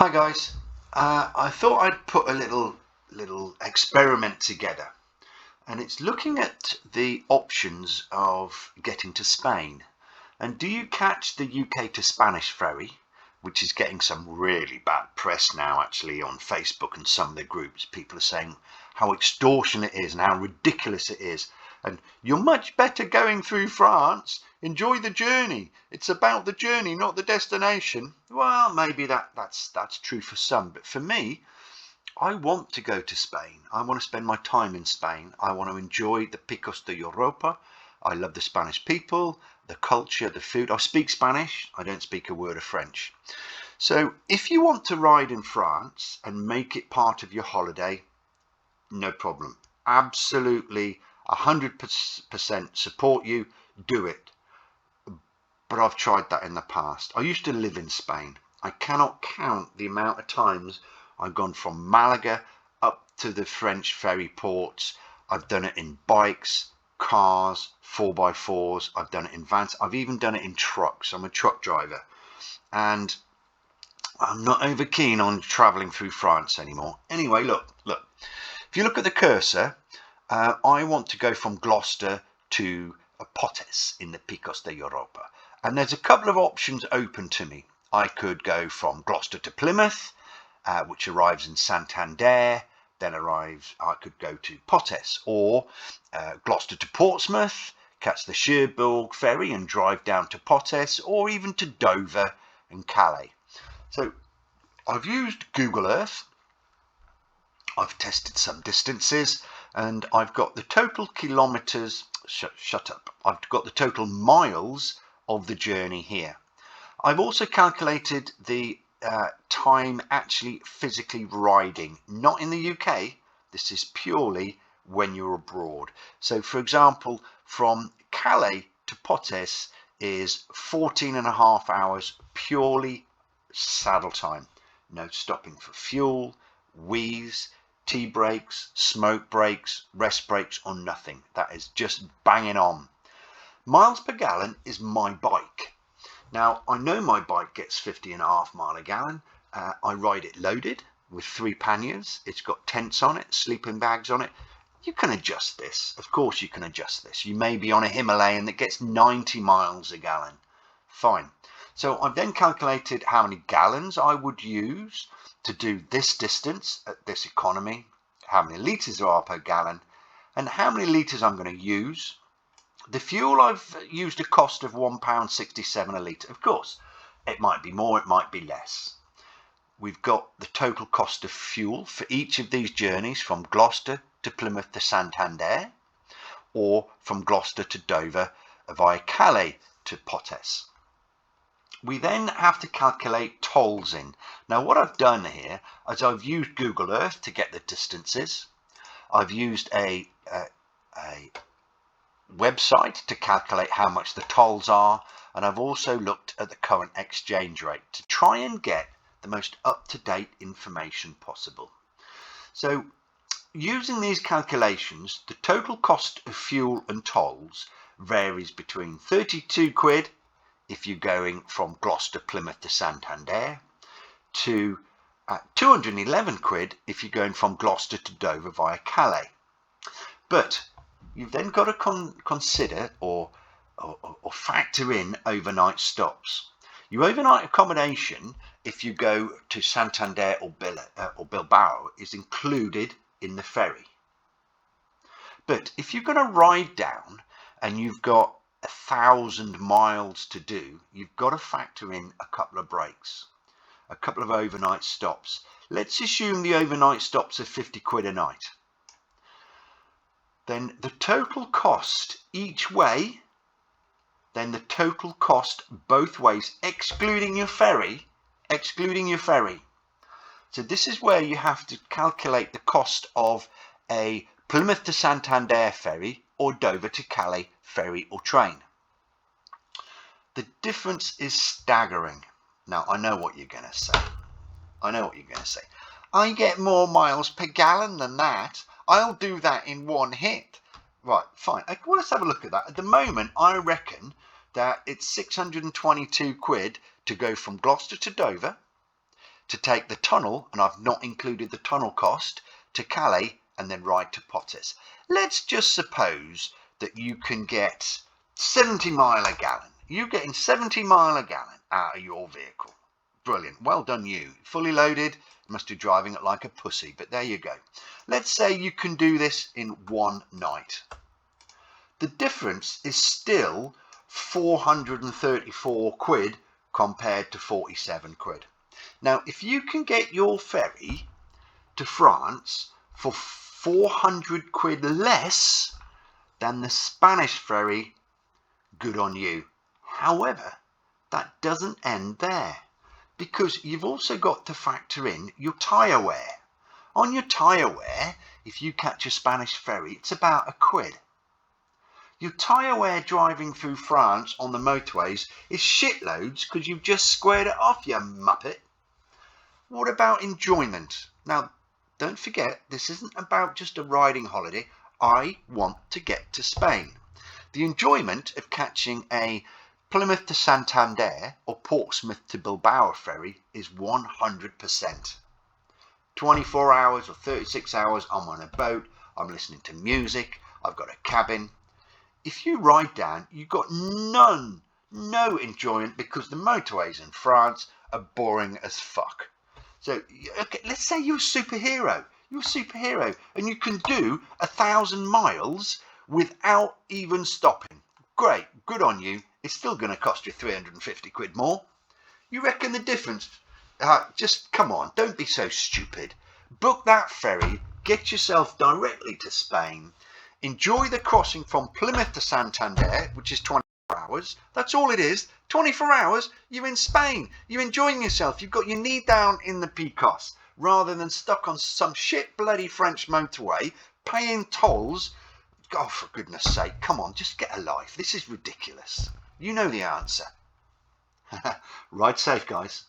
Hi guys, I thought I'd put a little experiment together, and it's looking at the options of getting to Spain. And do you catch the UK to Spanish ferry, which is getting some really bad press now actually on Facebook and some of the groups? People are saying how extortionate it is and how ridiculous it is. And you're much better going through France. Enjoy the journey. It's about the journey, not the destination. Well, maybe that's true for some, but for me, I want to go to Spain. I want to spend my time in Spain. I want to enjoy the Picos de Europa. I love the Spanish people, the culture, the food. I speak Spanish. I don't speak a word of French. So if you want to ride in France and make it part of your holiday, no problem. Absolutely 100% support you. Do it. But I've tried that in the past. I used to live in Spain. I cannot count the amount of times I've gone from Malaga up to the French ferry ports. I've done it in bikes, cars, 4x4s. I've done it in vans. I've even done it in trucks. I'm a truck driver. And I'm not over keen on traveling through France anymore. Anyway, look. If you look at the cursor, I want to go from Gloucester to Potes in the Picos de Europa. And there's a couple of options open to me. I could go from Gloucester to Plymouth, which arrives in Santander, then I could go to Potes, or Gloucester to Portsmouth, catch the Cherbourg ferry and drive down to Potes, or even to Dover and Calais. So I've used Google Earth. I've tested some distances, and I've got the total kilometres. Shut up. I've got the total miles of the journey here. I've also calculated the time actually physically riding, not in the UK. This is purely when you're abroad. So for example, from Calais to Potes is 14.5 hours purely saddle time. No stopping for fuel, wheeze, tea breaks, smoke breaks, rest breaks, or nothing. That is just banging on. Miles per gallon is my bike. Now, I know my bike gets 50.5 miles a gallon. I ride it loaded with 3 panniers. It's got tents on it, sleeping bags on it. You can adjust this. Of course you can adjust this. You may be on a Himalayan that gets 90 miles a gallon. Fine. So I've then calculated how many gallons I would use to do this distance at this economy, how many litres there are per gallon, and how many litres I'm going to use. The fuel, I've used a cost of £1.67 a litre. Of course, it might be more, it might be less. We've got the total cost of fuel for each of these journeys from Gloucester to Plymouth to Santander, or from Gloucester to Dover via Calais to Potes. We then have to calculate tolls in. Now what I've done here is I've used Google Earth to get the distances. I've used a website to calculate how much the tolls are, and I've also looked at the current exchange rate to try and get the most up-to-date information possible. So using these calculations, the total cost of fuel and tolls varies between 32 quid if you're going from Gloucester, Plymouth to Santander, to 211 quid if you're going from Gloucester to Dover via Calais. But you've then got to consider or factor in overnight stops. Your overnight accommodation, if you go to Santander or Bilbao, is included in the ferry. But if you're going to ride down and you've got 1,000 miles to do, you've got to factor in a couple of breaks, a couple of overnight stops. Let's assume the overnight stops are 50 quid a night. Then the total cost each way, then the total cost both ways, excluding your ferry. So this is where you have to calculate the cost of a Plymouth to Santander ferry or Dover to Calais ferry or train. The difference is staggering. Now, I know what you're going to say. I get more miles per gallon than that. I'll do that in one hit. Right, fine. Well, let's have a look at that. At the moment, I reckon that it's 622 quid to go from Gloucester to Dover, to take the tunnel, and I've not included the tunnel cost, to Calais and then ride to Potters. Let's just suppose that you can get 70 mile a gallon. You're getting 70 mile a gallon out of your vehicle. Brilliant. Well done you. Fully loaded. You must be driving it like a pussy, but there you go. Let's say you can do this in one night. The difference is still 434 quid compared to 47 quid. Now, if you can get your ferry to France for 400 quid less than the Spanish ferry, good on you. However, that doesn't end there, because you've also got to factor in your tyre wear. On your tyre wear, if you catch a Spanish ferry, it's about £1. Your tyre wear driving through France on the motorways is shitloads because you've just squared it off, you muppet. What about enjoyment? Now, don't forget, this isn't about just a riding holiday. I want to get to Spain. The enjoyment of catching a Plymouth to Santander or Portsmouth to Bilbao ferry is 100%. 24 hours or 36 hours, I'm on a boat, I'm listening to music, I've got a cabin. If you ride down, you've got no enjoyment because the motorways in France are boring as fuck. So, okay, let's say you're a superhero. You're a superhero and you can do 1,000 miles without even stopping. Great, good on you. It's still going to cost you 350 quid more. You reckon the difference? Just come on, don't be so stupid. Book that ferry, get yourself directly to Spain. Enjoy the crossing from Plymouth to Santander, which is 24 hours. That's all it is. 24 hours, you're in Spain. You're enjoying yourself. You've got your knee down in the Picos, rather than stuck on some shit bloody French motorway, paying tolls. Oh, for goodness sake, come on, just get a life. This is ridiculous. You know the answer. Ride safe, guys.